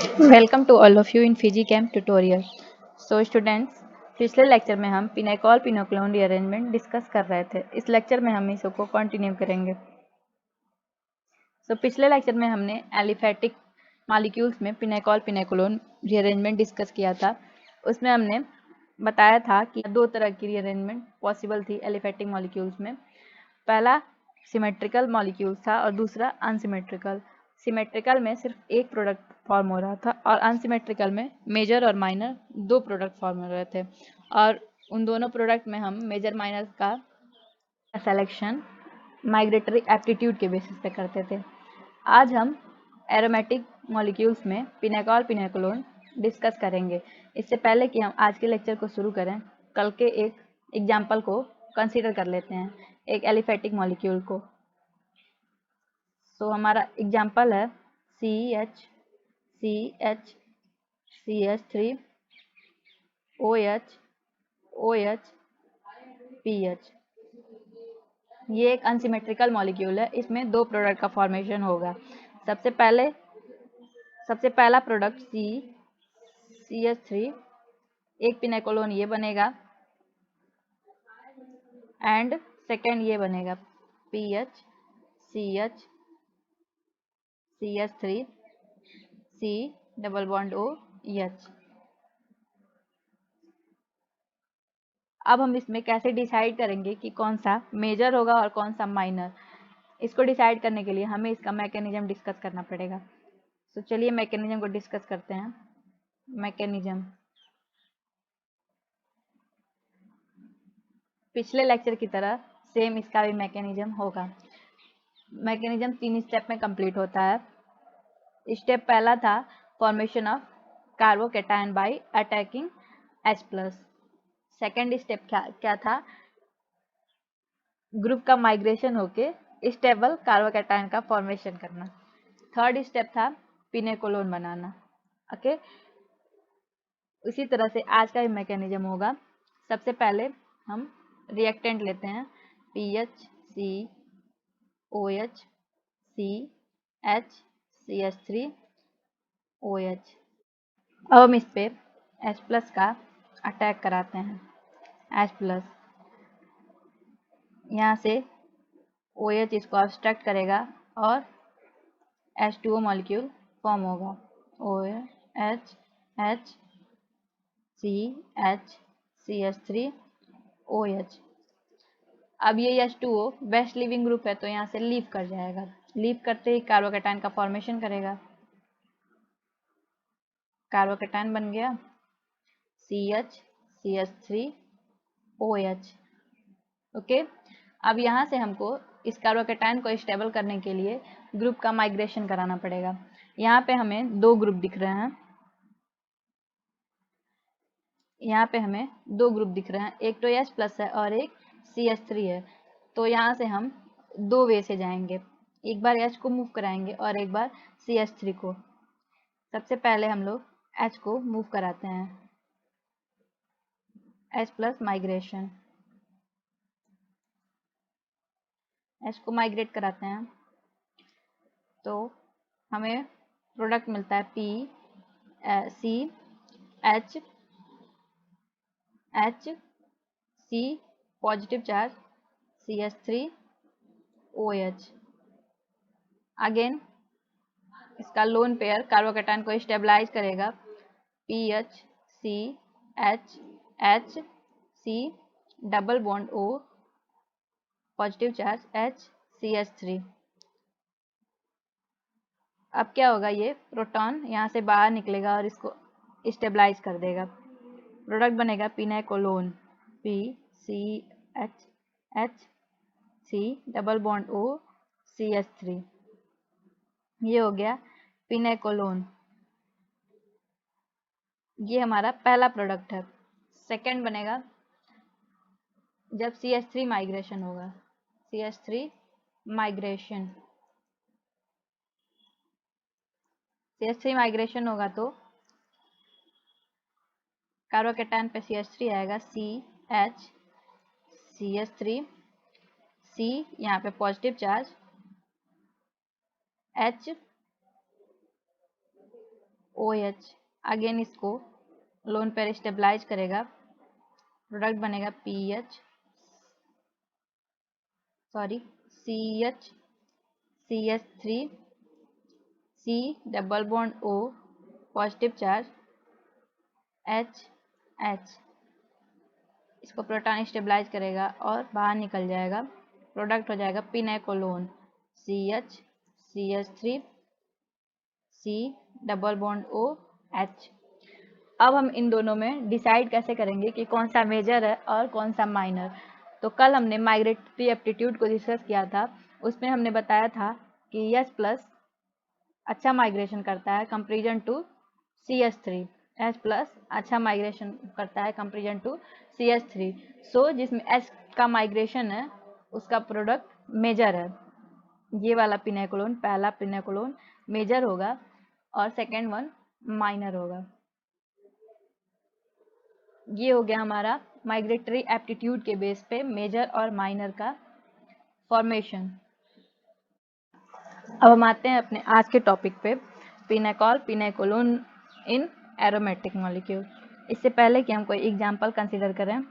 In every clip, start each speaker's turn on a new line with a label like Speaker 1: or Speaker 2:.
Speaker 1: Welcome to all of you in physi chem tutorial. So students, पिछले lecture में हम pinacol पिनोक्लोन rearrangement discuss कर रहे थे। इस लेक्चर में हम इसको कंटिन्यू करेंगे। पिछले लेक्चर में हमने एलिफेटिक मॉलिक्यूल्स में पिनेकॉल पिनोक्लोन रीअरेंजमेंट डिस्कस किया था। उसमें हमने बताया था कि दो तरह की रीअरेंजमेंट पॉसिबल थी एलिफेटिक मॉलिक्यूल्स में। पहला सिमेट्रिकल मॉलिक्यूल्स था और दूसरा अनसिमेट्रिकल। सिमेट्रिकल में सिर्फ एक प्रोडक्ट फॉर्म हो रहा था और अनसिमेट्रिकल में मेजर और माइनर दो प्रोडक्ट फॉर्म हो रहे थे, और उन दोनों प्रोडक्ट में हम मेजर माइनर का सिलेक्शन माइग्रेटरी एप्टीट्यूड के बेसिस पे करते थे। आज हम एरोमेटिक मॉलिक्यूल्स में पिनेकॉल पिनोक्लोन डिस्कस करेंगे। इससे पहले कि हम आज के लेक्चर को शुरू करें, कल के एक एग्जाम्पल को कंसीडर कर लेते हैं, एक एलिफेटिक मॉलिक्यूल को। हमारा एग्जाम्पल है CH3 OH OH PH। ये एक अनसिमेट्रिकल मॉलिक्यूल है, इसमें दो प्रोडक्ट का फॉर्मेशन होगा। सबसे पहला प्रोडक्ट CH3, एक पिनेकोलोन ये बनेगा, एंड सेकेंड ये बनेगा PH CH CH3 C double bond OH। अब हम इसमें कैसे डिसाइड करेंगे कि कौन सा मेजर होगा और कौन सा माइनर। इसको डिसाइड करने के लिए हमें इसका मैकेनिज्म डिस्कस करना पड़ेगा। चलिए मैकेनिज्म को डिस्कस करते हैं। मैकेनिज्म पिछले लेक्चर की तरह सेम इसका भी मैकेनिज्म होगा। मैकेनिज्म 3 स्टेप में कंप्लीट होता है। स्टेप पहला था formation of carbocation bye attacking H+। Second step क्या था? ग्रुप का माइग्रेशन होके स्टेबल कार्बोकैटायन का फॉर्मेशन करना। थर्ड स्टेप था पिनेकोलोन बनाना। ओके, उसी तरह से आज का भी मैकेनिज्म होगा। सबसे पहले हम रिएक्टेंट लेते हैं PH C OH C H CH3 OH। अब हम इस पे H+ का अटैक कराते हैं। H+, यहाँ से OH इसको ऑब्स्ट्रक्ट करेगा और H2O मॉलिक्यूल फॉर्म होगा। OH H CH CH3 OH। अब ये H2O बेस्ट लीविंग ग्रुप है, तो यहाँ से लीव कर जाएगा। लीव करते ही कार्बोकैटायन का फॉर्मेशन करेगा। कार्बोकैटायन बन गया CH CH3 OH। ओके, अब यहाँ से हमको इस कार्बोकैटायन को स्टेबल करने के लिए ग्रुप का माइग्रेशन कराना पड़ेगा। यहाँ पे हमें दो ग्रुप दिख रहे हैं। यहाँ पे हमें दो ग्रुप दिख रहे हैं, एक तो H+ है और एक CH3 है। तो यहाँ से हम दो वे से जाएंगे, एक बार H को मूव कराएंगे और एक बार CH3 को। सबसे पहले हम लोग H को मूव कराते हैं, H+ माइग्रेशन। H को माइग्रेट कराते हैं तो हमें प्रोडक्ट मिलता है CH C positive charge CH3 OH। Again इसका लोन पेयर कार्बोकैटायन को स्टेबलाइज करेगा PH CH H C double bond O positive charge H CH3। अब क्या होगा, ये प्रोटॉन यहाँ से बाहर निकलेगा और इसको स्टेबलाइज कर देगा। प्रोडक्ट बनेगा pinacolone PCH C double bond O CH3। ये हो गया पिनेकोलोन। ये हमारा पहला प्रोडक्ट है। सेकंड बनेगा जब CH3 माइग्रेशन होगा। CH3 माइग्रेशन होगा तो कार्बोकैटायन पे CH3 आएगा, CH CH3 C यहाँ पे positive charge H OH again इसको लोन पेयर स्टेबलाइज करेगा, प्रोडक्ट बनेगा CH CH3 C double bond O positive charge H इसको प्रोटॉन स्टेबलाइज करेगा और बाहर निकल जाएगा, प्रोडक्ट हो जाएगा pinacolone CH3 C double bond O H। अब हम इन दोनों में डिसाइड कैसे करेंगे कि कौन सा मेजर है और कौन सा माइनर। तो कल हमने माइग्रेटरी एप्टीट्यूड को डिस्कस किया था, उसमें हमने बताया था कि H प्लस अच्छा माइग्रेशन करता है comparison to CH3, H plus अच्छा माइग्रेशन करता है कंपेरिजन टू CH3। सो जिसमें H का माइग्रेशन है उसका प्रोडक्ट मेजर है। ये वाला पिनेकोलोन, पहला पिनेकोलोन मेजर होगा और सेकेंड वन माइनर होगा। ये हो गया हमारा माइग्रेटरी एप्टीट्यूड के बेस पे मेजर और माइनर का फॉर्मेशन। अब हम आते हैं अपने आज के टॉपिक पे, पिनेकॉल पिनेकोलोन इन एरोमेटिक मॉलिक्यूल। इससे पहले कि हम कोई एग्जांपल कंसीडर करें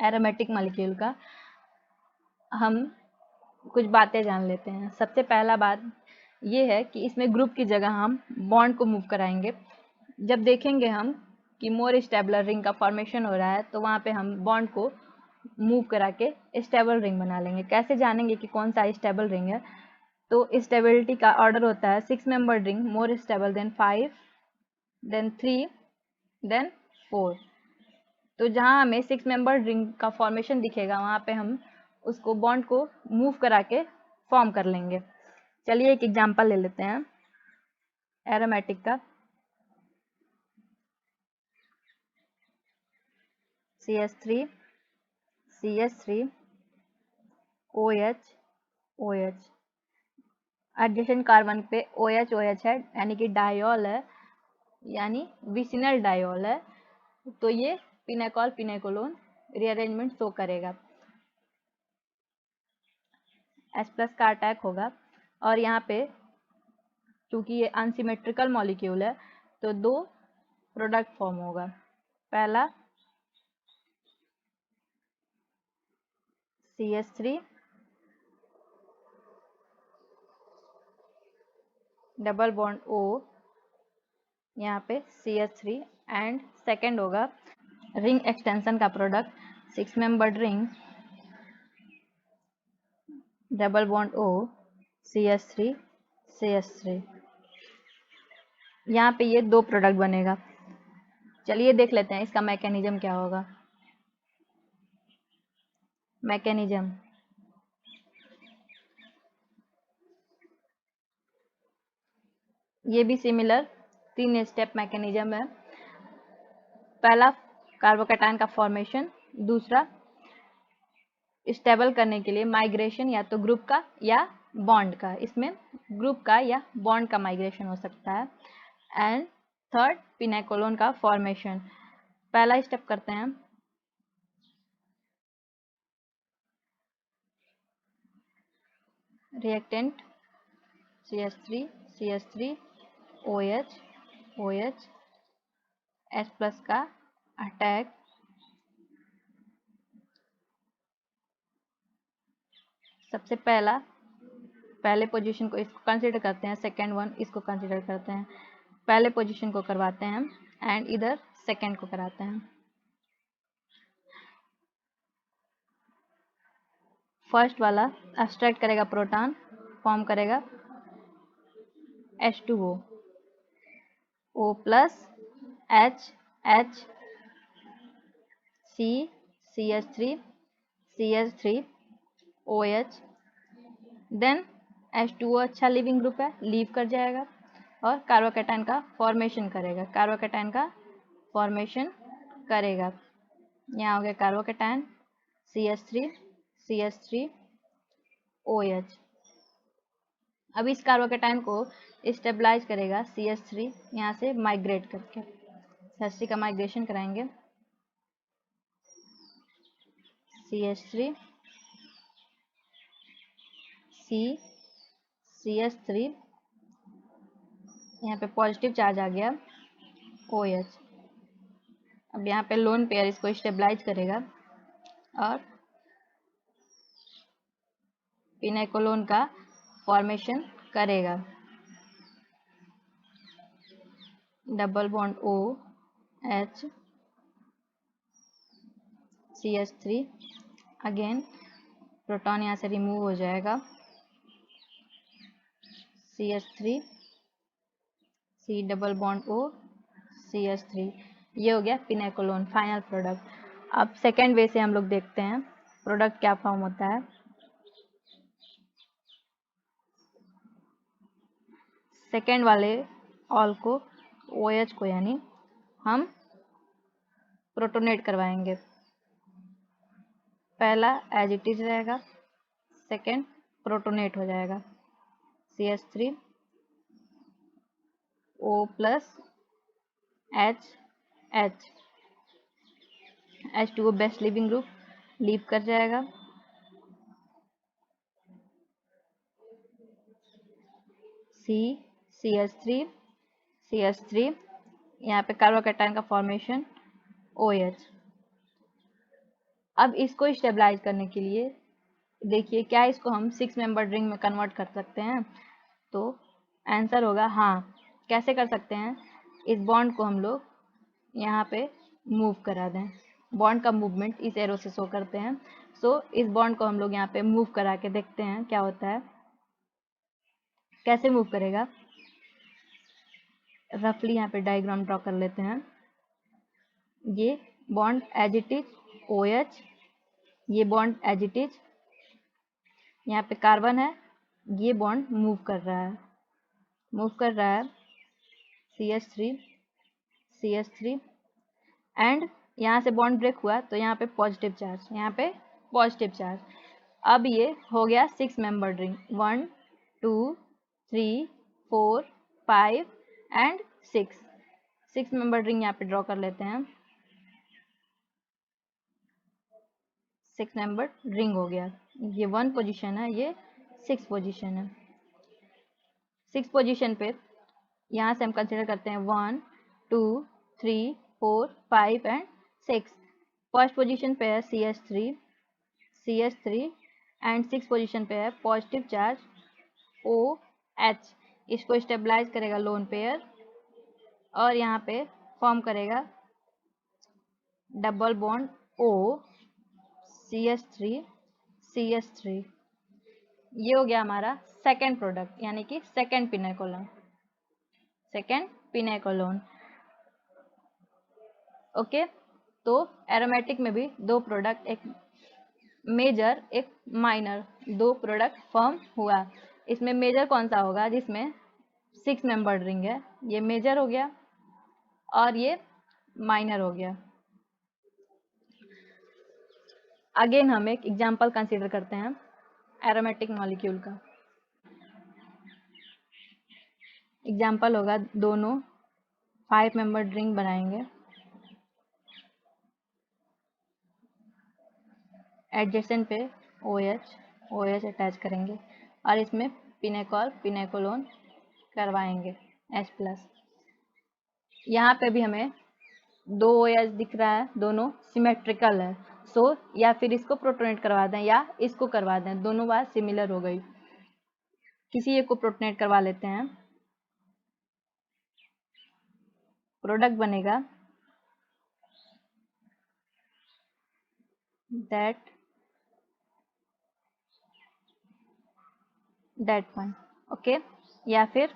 Speaker 1: एरोमेटिक मॉलिक्यूल का, हम कुछ बातें जान लेते हैं। सबसे पहला बात ये है कि इसमें ग्रुप की जगह हम बॉन्ड को मूव कराएंगे। जब देखेंगे हम कि मोर स्टेबलर रिंग का फॉर्मेशन हो रहा है तो वहाँ पे हम बॉन्ड को मूव करा के स्टेबल रिंग बना लेंगे। कैसे जानेंगे कि कौन सा स्टेबल रिंग है? तो स्टेबिलिटी का ऑर्डर होता है 6 member ring more stable than 5 than 3 than 4। तो जहाँ हमें 6 मेंबर रिंग का फॉर्मेशन दिखेगा वहाँ पे हम उसको बॉन्ड को मूव करा के फॉर्म कर लेंगे। चलिए एक एग्जांपल ले लेते हैं एरोमेटिक का। CH3 CH3 OH OH adjacent carbon पे OH OH है, यानी कि डायोल है, यानी विसिनल डायोल है। तो ये पिनेकॉल पिनेकोलोन रीअरेंजमेंट शो करेगा। H प्लस का अटैक होगा और यहाँ पे चूंकि ये अनसिमेट्रिकल मॉलिक्यूल है तो दो प्रोडक्ट फॉर्म होगा। पहला CH3 डबल बॉन्ड O, यहाँ पे CH3 एंड सेकेंड होगा रिंग एक्सटेंशन का product 6 membered ring double bond O CH3 CH3। यहाँ पे ये दो प्रोडक्ट बनेगा। चलिए देख लेते हैं इसका मैकेनिज्म क्या होगा। मैकेनिज्म ये भी सिमिलर 3 स्टेप मैकेनिज्म है। पहला कार्बोकैटायन का फॉर्मेशन, दूसरा स्टेबल करने के लिए माइग्रेशन या तो ग्रुप का या बॉन्ड का, इसमें ग्रुप का या बॉन्ड का माइग्रेशन हो सकता है, एंड थर्ड पिनेकोलोन का फॉर्मेशन। पहला स्टेप करते हैं, reactant CH3 CH3 OH OH H plus का अटैक, सबसे पहले पोजीशन को इसको कंसिडर करते हैं, सेकेंड वन इसको कंसिडर करते हैं। पहले पोजीशन को करवाते हैं एंड इधर सेकेंड को कराते हैं। फर्स्ट वाला एक्सट्रैक्ट करेगा प्रोटॉन, फॉर्म करेगा H2O O plus H H C CH3 CH3 OH, then H2O अच्छा लिविंग ग्रुप है, लीव कर जाएगा और कार्बोकैटायन का फॉर्मेशन करेगा। कार्बोकैटायन का फॉर्मेशन करेगा। यहाँ हो गया कार्बोकैटायन CH3 OH। अब इस कार्बोकैटायन को स्टेबलाइज करेगा CH3 यहाँ से माइग्रेट करके, CH3 का माइग्रेशन कराएंगे CH3 C CH3 यहाँ पे पॉजिटिव चार्ज आ गया OH। अब यहाँ पे लोन पेयर इसको स्टेबलाइज करेगा और पिनेकोलोन का फॉर्मेशन करेगा। Double bond OH CH3, again proton यहाँ से रिमूव हो जाएगा, CH3 C double bond O CH3। ये हो गया पिनेकोलोन फाइनल प्रोडक्ट। अब सेकेंड वे से हम लोग देखते हैं प्रोडक्ट क्या फॉर्म होता है। सेकेंड वाले ऑल को OH को यानी हम प्रोटोनेट करवाएंगे। पहला एज इट इज रहेगा, सेकेंड प्रोटोनेट हो जाएगा, CH3 O plus H H2O best leaving group leave कर जाएगा, CH3 यहाँ पे कार्बोकैटायन का फॉर्मेशन OH। अब इसको स्टेबलाइज करने के लिए देखिए क्या इसको हम 6 मेंबर रिंग में कन्वर्ट कर सकते हैं, तो आंसर होगा हाँ। कैसे कर सकते हैं, इस बॉन्ड को हम लोग यहाँ पे मूव करा दें। बॉन्ड का मूवमेंट इस एरो से शो करते हैं। सो इस बॉन्ड को हम लोग यहाँ पे मूव करा के देखते हैं क्या होता है। कैसे मूव करेगा, रफली यहाँ पे डायग्राम ड्रॉ कर लेते हैं। ये bond as it is OH, ये बॉन्ड एज इट इज, यहाँ पे कार्बन है, ये बॉन्ड मूव कर रहा है CH3 एंड यहाँ से बॉन्ड ब्रेक हुआ तो यहाँ पे पॉजिटिव चार्ज, अब ये हो गया 6 member ring, 1 2 3 4 5 and 6 member ring यहाँ पे ड्रॉ कर लेते हैं। 6 मेंबर रिंग हो गया, ये 1 पोजीशन है, ये 6 पोजीशन है। 6 पोजीशन पे यहाँ से हम कंसिडर करते हैं 1 2 3 4 5 एंड 6। फर्स्ट पोजीशन पे है CH3 एंड 6 पोजीशन पे है पॉजिटिव चार्ज OH। इसको स्टेबलाइज करेगा लोन पेयर और यहाँ पे फॉर्म करेगा डबल बॉन्ड O CH3। ये हो गया हमारा सेकेंड प्रोडक्ट यानी कि सेकेंड पिनेकोलोन। ओके, तो एरोमेटिक में भी दो प्रोडक्ट, एक मेजर एक माइनर, दो प्रोडक्ट फॉर्म हुआ। इसमें मेजर कौन सा होगा, जिसमें 6 मेंबर्ड रिंग है, ये मेजर हो गया और ये माइनर हो गया। अगेन हम एक एग्जांपल कंसीडर करते हैं एरोमेटिक मॉलिक्यूल का। एग्जांपल होगा, दोनों 5 मेंबर्ड रिंग बनाएंगे, एडजेसेंट पे OH अटैच करेंगे और इसमें पिनेकोलोन करवाएंगे H+। यहाँ पे भी हमें 2 OH दिख रहा है, दोनों सिमेट्रिकल है। सो या फिर इसको प्रोटोनेट करवा दें या इसको करवा दें, दोनों बात सिमिलर हो गई। किसी एक को प्रोटोनेट करवा लेते हैं, प्रोडक्ट बनेगा दैट वन। ओके, या फिर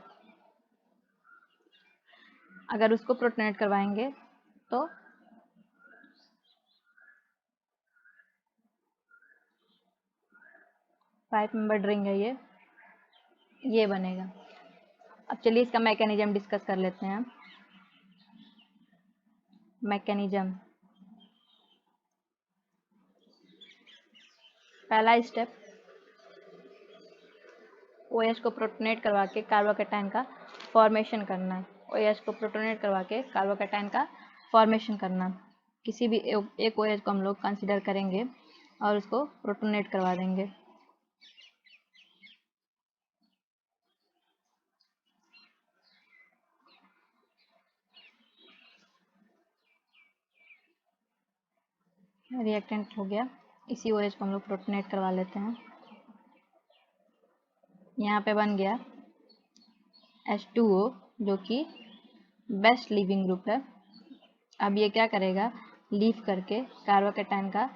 Speaker 1: अगर उसको प्रोटोनेट करवाएंगे तो फाइव मेंबर्ड रिंग है, ये बनेगा। अब चलिए इसका मैकेनिज्म डिस्कस कर लेते हैं। मैकेनिज्म, पहला स्टेप, OH को प्रोटोनेट करवा के कार्बोकैटायन का फॉर्मेशन करना है। OH को प्रोटोनेट करवा के कार्बोकैटायन का फॉर्मेशन करना। किसी भी एक OH को हम लोग कंसीडर करेंगे और उसको प्रोटोनेट करवा देंगे। रिएक्टेंट हो गया। इसी OH को हम लोग प्रोटोनेट करवा लेते हैं। यहाँ पे बन गया H2O जो कि बेस्ट लीविंग ग्रुप है। अब ये क्या करेगा, लीव करके कार्बोकैटायन का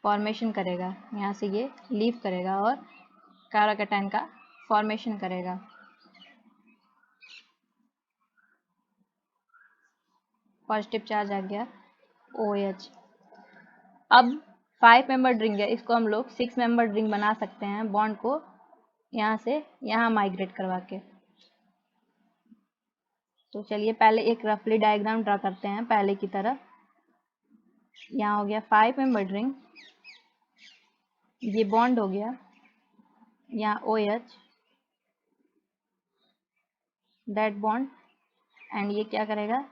Speaker 1: फॉर्मेशन करेगा। यहाँ से ये लीव करेगा और कार्बोकैटायन का फॉर्मेशन करेगा। पॉजिटिव चार्ज आ गया OH। अब 5 मेंबर रिंग है, इसको हम लोग 6 मेंबर रिंग बना सकते हैं बॉन्ड को यहाँ से यहाँ माइग्रेट करवा के। तो चलिए पहले एक रफली डायग्राम ड्रा करते हैं पहले की तरह। यहाँ हो गया 5 मेंबर रिंग, ये बॉन्ड हो गया, यहाँ OH दैट बॉन्ड, एंड ये क्या करेगा,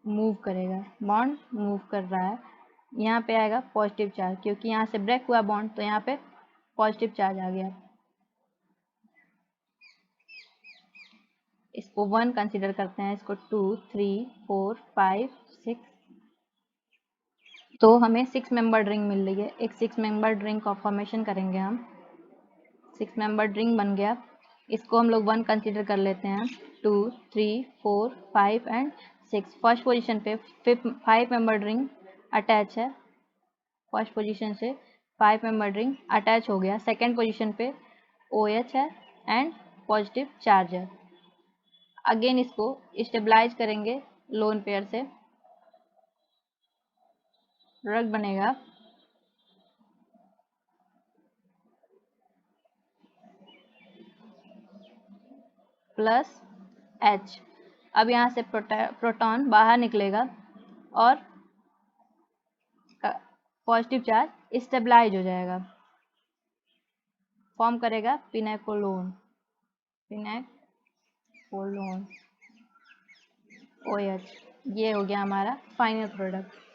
Speaker 1: मूव करेगा, बॉन्ड मूव कर रहा है। यहाँ पे आएगा पॉजिटिव चार्ज, क्योंकि यहाँ से ब्रेक हुआ बॉन्ड तो यहाँ पे पॉजिटिव चार्ज आ गया। इसको 1 कंसिडर करते हैं, इसको 2, 3, 4, 5, 6। तो हमें 6 मेंबर रिंग मिल रही है। एक 6 मेंबर रिंग का फॉर्मेशन करेंगे हम। 6 मेंबर रिंग बन गया, इसको हम लोग 1 कंसिडर कर लेते हैं। 2, 3, 4, 5 एंड 6। फर्स्ट पोजीशन पे 5 मेंबर रिंग अटैच है। फर्स्ट पोजीशन से 5 मेंबर रिंग अटैच हो गया। सेकेंड पोजीशन पे OH है एंड पॉजिटिव चार्ज है। अगेन इसको स्टेबलाइज करेंगे लोन पेयर से, ड्रग बनेगा +H। अब यहाँ से प्रोटॉन बाहर निकलेगा और पॉजिटिव चार्ज स्टेबलाइज हो जाएगा, फॉर्म करेगा पिनेकोलोन, पिनेकोलोन OH। ये हो गया हमारा फाइनल प्रोडक्ट।